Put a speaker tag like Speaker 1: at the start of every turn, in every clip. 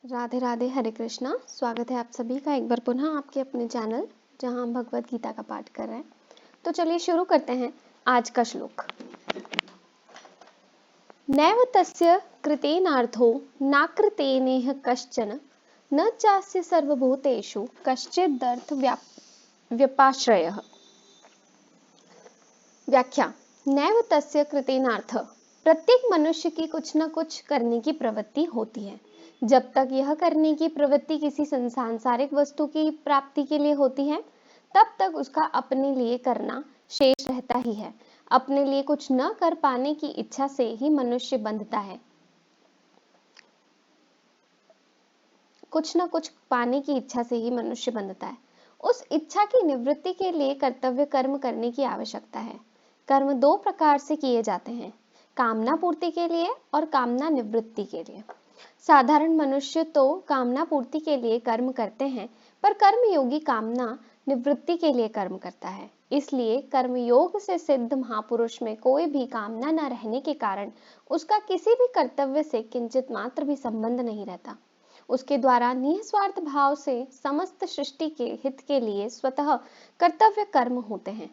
Speaker 1: राधे राधे, हरे कृष्णा। स्वागत है आप सभी का एक बार पुनः आपके अपने चैनल जहां हम भगवत गीता का पाठ कर रहे हैं। तो चलिए शुरू करते हैं आज का श्लोक। नैव तस्य कृतेनार्थो नाकृतेनेह कश्चन न चास्य सर्वभूतेषु कश्चिदर्थ व्यपाश्रयः। व्याख्या। नैव तस्य कृतेनार्थ, प्रत्येक मनुष्य की कुछ न कुछ करने की प्रवृत्ति होती है। जब तक यह करने की प्रवृत्ति किसी सांसारिक वस्तु की प्राप्ति के लिए होती है, तब तक उसका अपने लिए करना शेष रहता ही है। अपने लिए कुछ न कर पाने की इच्छा से ही मनुष्य बंधता है। कुछ न कुछ पाने की इच्छा से ही मनुष्य बंधता है। उस इच्छा की निवृत्ति के लिए कर्तव्य कर्म करने की आवश्यकता है। कर्म दो प्रकार से किए जाते हैं, कामना पूर्ति के लिए और कामना निवृत्ति के लिए। साधारण मनुष्य तो कामना पूर्ति के लिए कर्म करते हैं, पर कर्मयोगी कामना निवृत्ति के लिए कर्म करता है। इसलिए कर्मयोग से सिद्ध महापुरुष में कोई भी कामना न रहने के कारण उसका किसी भी कर्तव्य से किंचित मात्र भी संबंध नहीं रहता। उसके द्वारा निस्वार्थ भाव से समस्त सृष्टि के हित के लिए स्वतः कर्तव्य कर्म होते हैं।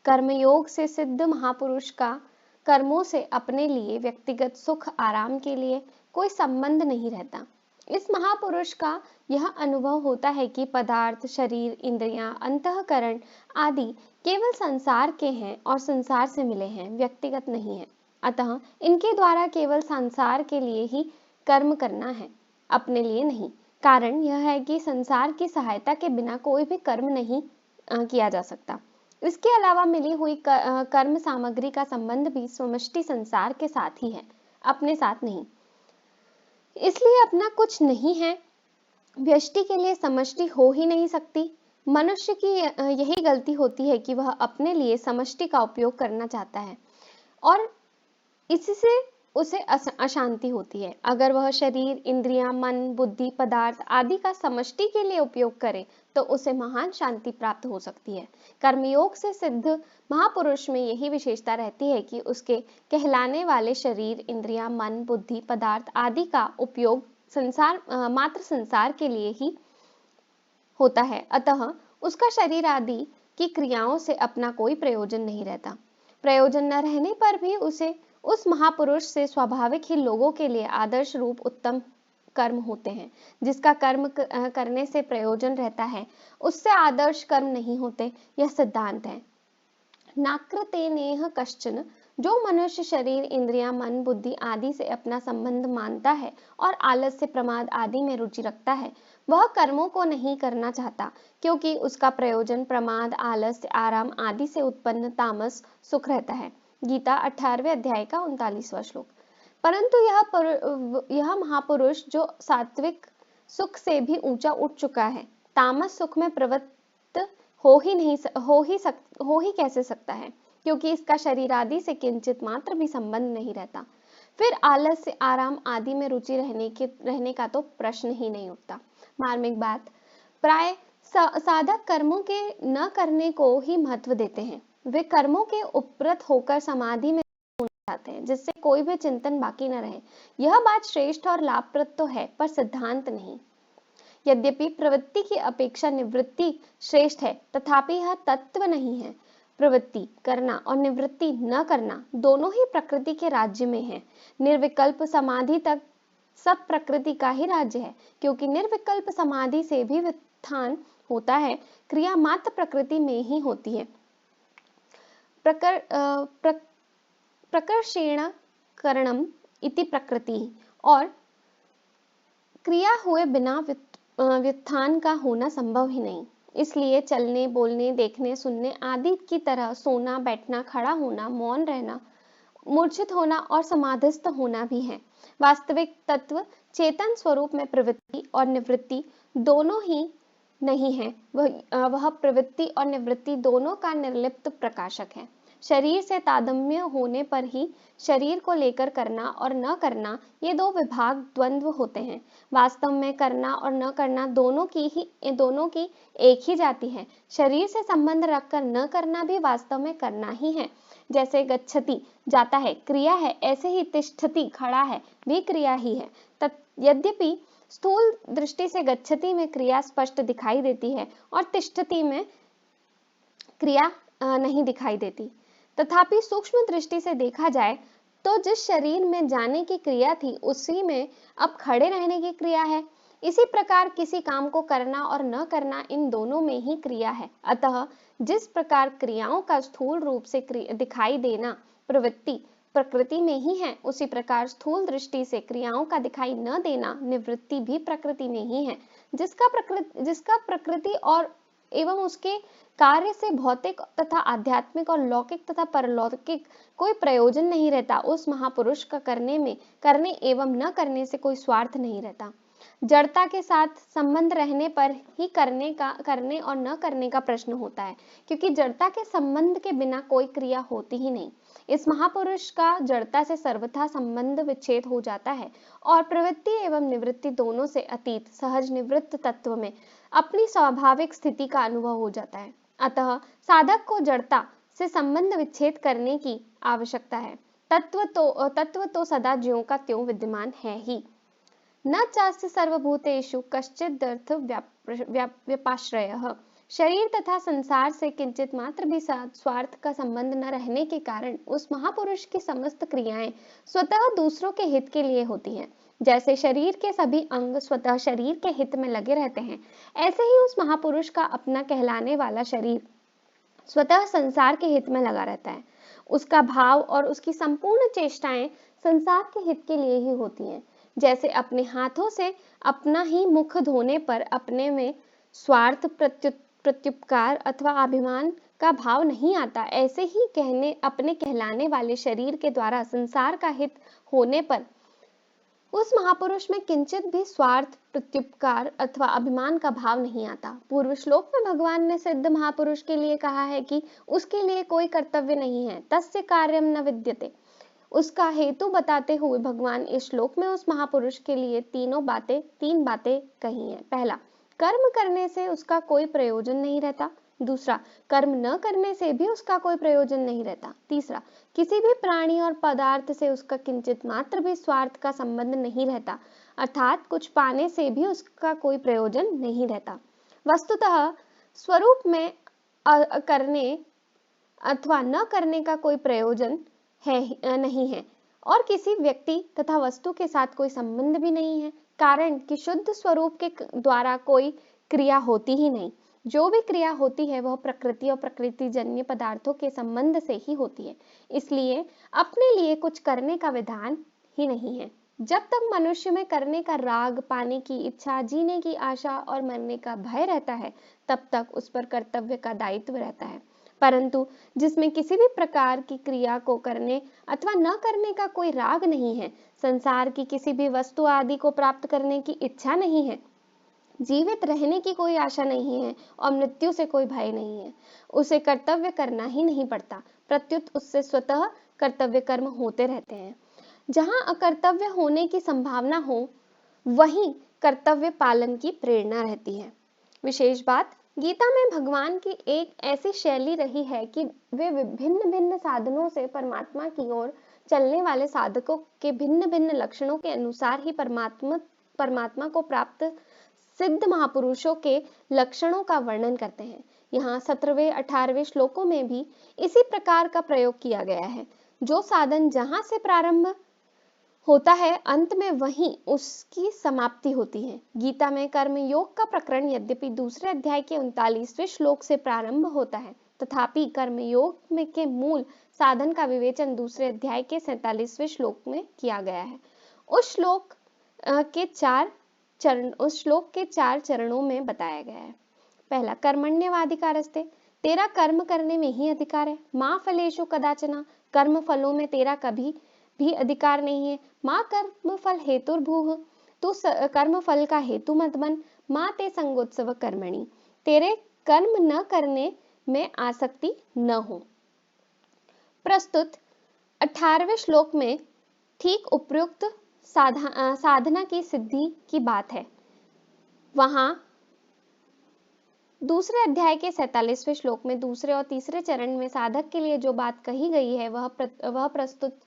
Speaker 1: कर्मयोग से सिद्ध महापुरुष का कर्मों से अपने लिए व्यक्तिगत सुख आराम के लिए कोई संबंध नहीं रहता। इस महापुरुष का यह अनुभव होता है कि पदार्थ, शरीर, इंद्रियां, अंतःकरण आदि केवल संसार के हैं और संसार से मिले हैं, व्यक्तिगत नहीं है। अतः इनके द्वारा केवल संसार के लिए ही कर्म करना है, अपने लिए नहीं। कारण यह है कि संसार की सहायता के बिना कोई भी कर्म नहीं किया जा सकता। इसके अलावा मिली हुई कर्म सामग्री का संबंध भी समष्टि संसार के साथ ही है, अपने साथ नहीं। इसलिए अपना कुछ नहीं है, व्यष्टि के लिए समष्टि हो ही नहीं सकती। मनुष्य की यही गलती होती है कि वह अपने लिए समष्टि का उपयोग करना चाहता है और इससे उसे अशांति होती है। अगर वह शरीर, इंद्रियां, मन, बुद्धि, पदार्थ आदि का समष्टि के लिए उपयोग करे तो उसे महान शांति प्राप्त हो सकती है। कर्मयोग से सिद्ध महापुरुष में यही विशेषता रहती है कि उसके कहलाने वाले शरीर, इंद्रियां, मन, बुद्धि, पदार्थ आदि का उपयोग मात्र संसार के लिए ही होता है। अतः उसका शरीर आदि की क्रियाओं से अपना कोई प्रयोजन नहीं रहता। प्रयोजन न रहने पर भी उसे उस महापुरुष से स्वाभाविक ही लोगों के लिए आदर्श रूप उत्तम कर्म होते हैं। जिसका कर्म करने से प्रयोजन रहता है, उससे आदर्श कर्म नहीं होते, यह सिद्धांत है। नाकृतेनेह कश्चन, जो मनुष्य शरीर, इंद्रियां, मन, बुद्धि आदि से अपना संबंध मानता है और आलस्य, प्रमाद आदि में रुचि रखता है, वह कर्मों को नहीं करना चाहता, क्योंकि उसका प्रयोजन प्रमाद, आलस्य, आराम आदि से उत्पन्न तामस सुख रहता है। गीता 18वें अध्याय का 39वां श्लोक। परंतु यह महापुरुष जो सात्विक सुख से भी ऊंचा उठ चुका है, तामस सुख में प्रवृत्त हो ही कैसे सकता है, क्योंकि इसका शरीर आदि से किंचित मात्र भी संबंध नहीं रहता। फिर आलस्य, आराम आदि में रुचि रहने का तो प्रश्न ही नहीं उठता। मार्मिक बात, प्राय साधक कर्मों के न करने को ही महत्व देते हैं। वे कर्मों के उपरत होकर समाधि में जाते हैं, जिससे कोई भी चिंतन बाकी न रहे। यह बात श्रेष्ठ और लाभप्रद तो है, पर सिद्धांत नहीं। यद्यपि प्रवृत्ति की अपेक्षा निवृत्ति श्रेष्ठ है, तथापि यह तत्व नहीं है। प्रवृत्ति करना और निवृत्ति न करना दोनों ही प्रकृति के राज्य में है। निर्विकल्प समाधि तक सब प्रकृति का ही राज्य है, क्योंकि निर्विकल्प समाधि से भी उत्थान होता है, क्रिया मात्र प्रकृति में ही होती है। प्रकर्षेण करणम इति प्रकृति, और क्रिया हुए बिना व्युत्थान का होना संभव ही नहीं। इसलिए चलने, बोलने, देखने, सुनने आदि की तरह सोना, बैठना, खड़ा होना, मौन रहना, मूर्छित होना और समाधिस्थ होना भी है। वास्तविक तत्व चेतन स्वरूप में प्रवृत्ति और निवृत्ति दोनों ही नहीं है। वह प्रवृत्ति और निवृत्ति दोनों का निर्लिप्त प्रकाशक है। शरीर से तादात्म्य होने पर ही शरीर को लेकर करना और न करना, ये दो विभाग द्वंद्व होते हैं। वास्तव में करना और न करना दोनों की एक ही जाति है। शरीर से संबंध रखकर न करना भी वास्तव में करना ही है। जैसे गच्छति जाता है क्रिया है, ऐसे ही तिष्ठति खड़ा है भी क्रिया ही है। यद्यपि स्थूल दृष्टि से गच्छति में क्रिया स्पष्ट दिखाई देती है और तिष्ठति में क्रिया नहीं दिखाई देती। तथापि सूक्ष्म दृष्टि से देखा जाए तो जिस शरीर में जाने की क्रिया थी उसी में अब खड़े रहने की क्रिया है। इसी प्रकार किसी काम को करना और न करना, इन दोनों में ही क्रिया है। अतः जिस प्रकार क्रियाओं का स्थूल रूप से दिखाई देना प्रवृत्ति प्रकृति में ही है, उसी प्रकार स्थूल दृष्टि से क्रियाओं का दिखाई न देना निवृत्ति भी प्रकृति में ही है। जिसका प्रकृति और एवं उसके कार्य से भौतिक तथा आध्यात्मिक और लौकिक तथा परलौकिक कोई प्रयोजन नहीं रहता, उस महापुरुष का करने एवं न करने से कोई स्वार्थ नहीं रहता। जड़ता के साथ संबंध रहने पर ही करने और न करने का प्रश्न होता है, क्योंकि जड़ता के संबंध के बिना कोई क्रिया होती ही नहीं। इस महापुरुष का जड़ता से सर्वथा संबंध विच्छेद हो जाता है और प्रवृत्ति एवं निवृत्ति दोनों से अतीत सहज निवृत्त तत्व में अपनी स्वाभाविक स्थिति का अनुभव हो जाता है। अतः साधक को जड़ता से संबंध विच्छेद करने की आवश्यकता है। तत्व तो सदा ज्यों का त्यों विद्यमान है ही। न चास्य सर्वभूतेषु कश्चिदर्थ व्यपाश्रयः। शरीर तथा संसार से किंचित मात्र भी स्वार्थ का संबंध न रहने के कारण उस महापुरुष की समस्त क्रियाएं स्वतः दूसरों के हित के लिए होती हैं। जैसे शरीर के सभी अंग स्वतः शरीर के हित में लगे रहते हैं, ऐसे ही उस महापुरुष का अपना कहलाने वाला शरीर स्वतः संसार के हित में लगा रहता है। उसका भाव और उसकी संपूर्ण चेष्टाएं संसार के हित के लिए ही होती हैं। जैसे अपने हाथों से अपना ही मुख धोने पर अपने में स्वार्थ प्रत्युपकार अथवा अभिमान का भाव नहीं आता, ऐसे ही अपने कहलाने वाले शरीर के द्वारा संसार का हित होने पर उस महापुरुष में किंचित भी स्वार्थ प्रत्युपकार अथवा अभिमान का भाव नहीं आता। पूर्व श्लोक में भगवान ने सिद्ध महापुरुष के लिए कहा है कि उसके लिए कोई कर्तव्य नहीं है, तस्य कार्यम न विद्यते। उसका हेतु बताते हुए भगवान इस श्लोक में उस महापुरुष के लिए तीन बातें कही हैं। पहला, कर्म करने से उसका कोई प्रयोजन नहीं रहता। दूसरा, कर्म न करने से भी उसका कोई प्रयोजन नहीं रहता। तीसरा, किसी भी प्राणी और पदार्थ से उसका किंचित मात्र भी स्वार्थ का संबंध नहीं रहता, अर्थात कुछ पाने से भी उसका कोई प्रयोजन नहीं रहता। वस्तुतः स्वरूप में करने अथवा न करने का कोई प्रयोजन नहीं है और किसी व्यक्ति तथा वस्तु के साथ कोई संबंध भी नहीं है, कारण कि शुद्ध स्वरूप के द्वारा कोई क्रिया होती ही नहीं। जो भी क्रिया होती है वह प्रकृति और प्रकृति जन्य पदार्थों के संबंध से ही होती है। इसलिए अपने लिए कुछ करने का विधान ही नहीं है। जब तक मनुष्य में करने का राग, पाने की इच्छा, जीने की आशा और मरने का भय रहता है, तब तक उस पर कर्तव्य का दायित्व रहता है। परंतु जिसमें किसी भी प्रकार की क्रिया को करने अथवा न करने का कोई राग नहीं है, संसार की किसी भी वस्तु आदि को प्राप्त करने की इच्छा नहीं है, जीवित रहने की कोई आशा नहीं है और मृत्यु से कोई भय नहीं है, उसे कर्तव्य करना ही नहीं पड़ता, प्रत्युत उससे स्वतः कर्तव्य कर्म होते रहते हैं। जहाँ अकर्तव्य होने की संभावना हो, वहीं कर्तव्य पालन की प्रेरणा रहती है। विशेष बात, गीता में भगवान की एक ऐसी शैली रही है कि वे भिन्न भिन्न साधनों से परमात्मा की ओर चलने वाले साधकों के भिन्न भिन्न लक्षणों के अनुसार ही परमात्मा को प्राप्त सिद्ध महापुरुषों के लक्षणों का वर्णन करते हैं। यहाँ 17वें 18वें श्लोकों में भी इसी प्रकार का प्रयोग किया गया है। जो साधन जहाँ से प्रारंभ होता है, अंत में वहीं उसकी समाप्ति होती है। गीता में कर्म योग का प्रकरण यद्यपि दूसरे अध्याय के 39वें श्लोक से प्रारंभ होता है, तथापि कर्म योग में के मूल साधन का विवेचन दूसरे अध्याय के 47वें श्लोक में किया गया है। उस श्लोक के 4 चरणों में बताया गया है। पहला, कर्मण्यवाधिकारस्ते, तेरा कर्म करने में ही अधिकार है। माँ फलेषु कदाचन, कर्म फलों में तेरा कभी भी अधिकार नहीं है। माँ कर्म फल हेतुर्भूः, तू कर्म फल का हेतु मत बन। माँ ते संगोत्सव कर्मणि, तेरे कर्म न करने में आसक्ति न हो। प्रस्तुत 18वें श्लोक में ठीक उपयुक्त साधना की सिद्धि की बात है। वहां दूसरे अध्याय के 47वें श्लोक में दूसरे और तीसरे चरण में साधक के लिए जो बात कही गई है वह प्रस्तुत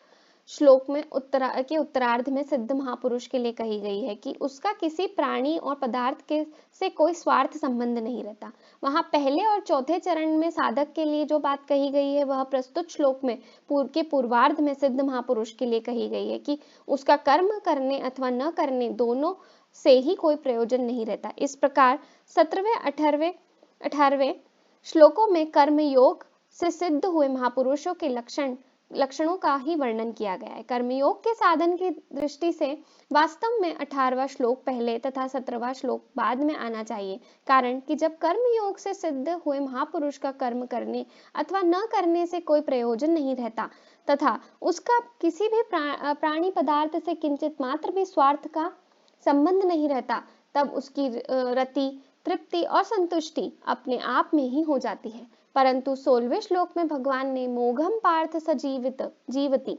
Speaker 1: श्लोक में उत्तरार्ध में सिद्ध महापुरुष के लिए कही गई है कि उसका किसी प्राणी और पदार्थ के से कोई स्वार्थ संबंध नहीं रहता। वहां पहले और चौथे चरण में साधक के लिए जो बात कही गई है वह प्रस्तुत श्लोक में पूर्वार्ध में सिद्ध महापुरुष के लिए कही गई है कि उसका कर्म करने अथवा न करने दोनों से ही कोई प्रयोजन नहीं रहता। इस प्रकार 17वें 18वें श्लोकों में कर्म योग से सिद्ध हुए महापुरुषों के लक्षणों का ही वर्णन किया गया है। कर्मयोग के साधन की दृष्टि से वास्तव में 18वां श्लोक पहले तथा 17वां श्लोक बाद में आना चाहिए, कारण कि जब कर्मयोग से सिद्ध हुए महापुरुष का कर्म करने अथवा न करने से कोई प्रयोजन नहीं रहता तथा उसका किसी भी प्राणी पदार्थ से किंचित मात्र भी स्वार्थ का संबंध नहीं रहता, तब उसकी रति, तृप्ति और संतुष्टि अपने आप में ही हो जाती है। परंतु 16वें श्लोक में भगवान ने मोघम पार्थ जीवति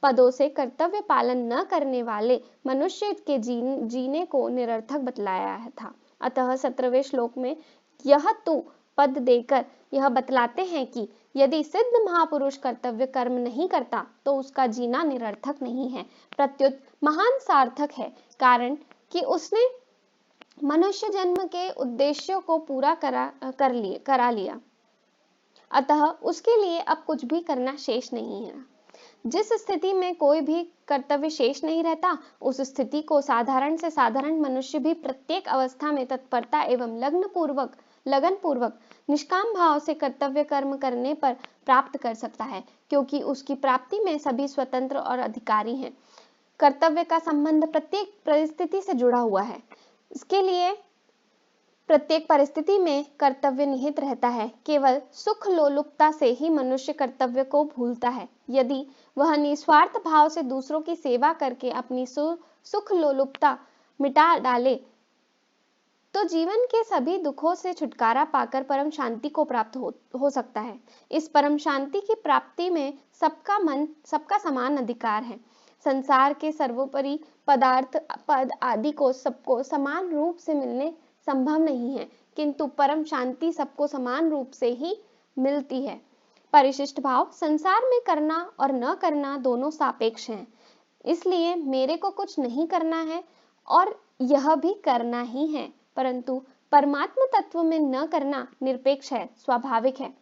Speaker 1: पदों से कर्तव्य पालन न करने वाले मनुष्य के जीने को निरर्थक बतलाया था। अतः 17वें श्लोक में यह तो पद देकर यह बतलाते हैं कि यदि सिद्ध महापुरुष कर्तव्य कर्म नहीं करता तो उसका जीना निरर्थक नहीं है, प्रत्युत महान सार्थक है, कारण कि उसने मनुष्य जन्म के उद्देश्यों को पूरा करा लिया। अतः उसके लिए अब कुछ भी करना शेष नहीं है। जिस स्थिति में कोई भी कर्तव्य शेष नहीं रहता, उस स्थिति को साधारण से साधारण मनुष्य भी प्रत्येक अवस्था में तत्परता एवं लगन पूर्वक निष्काम भाव से कर्तव्य कर्म करने पर प्राप्त कर सकता है, क्योंकि उसकी प्राप्ति में सभी स्वतंत्र और अधिकारी हैं। कर्तव्य का संबंध प्रत्येक परिस्थिति से जुड़ा हुआ है। इसके लिए प्रत्येक परिस्थिति में कर्तव्य निहित रहता है। केवल सुख लोलुपता से ही मनुष्य कर्तव्य को भूलता है। यदि वह निस्वार्थ भाव से दूसरों की सेवा करके अपनी सुख लोलुपता मिटा डाले तो जीवन के सभी दुखों से छुटकारा पाकर परम शांति को प्राप्त हो सकता है। इस परम शांति की प्राप्ति में सबका समान अधिकार है। संसार के सर्वोपरि पदार्थ पद आदि को सबको समान रूप से मिलने संभव नहीं है, किंतु परम शांति सबको समान रूप से ही मिलती है। परिशिष्ट भाव संसार में करना और न करना दोनों सापेक्ष हैं, इसलिए मेरे को कुछ नहीं करना है और यह भी करना ही है, परंतु परमात्म तत्व में न करना निरपेक्ष है, स्वाभाविक है,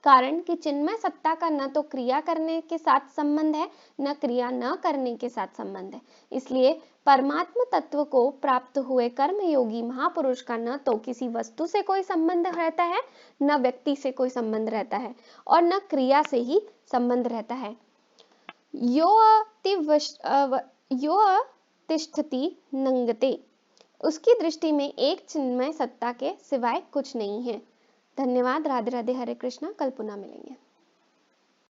Speaker 1: कारण कि चिन्मय सत्ता का न तो क्रिया करने के साथ संबंध है, न क्रिया न करने के साथ संबंध है। इसलिए परमात्म तत्व को प्राप्त हुए कर्मयोगी महापुरुष का न तो किसी वस्तु से कोई संबंध रहता है, न व्यक्ति से कोई संबंध रहता है और न क्रिया से ही संबंध रहता है। यो तिष्ठति नंगते, उसकी दृष्टि में एक चिन्मय सत्ता के सिवाय कुछ नहीं है। धन्यवाद। राधे राधे। हरे कृष्णा। कल पुनः मिलेंगे।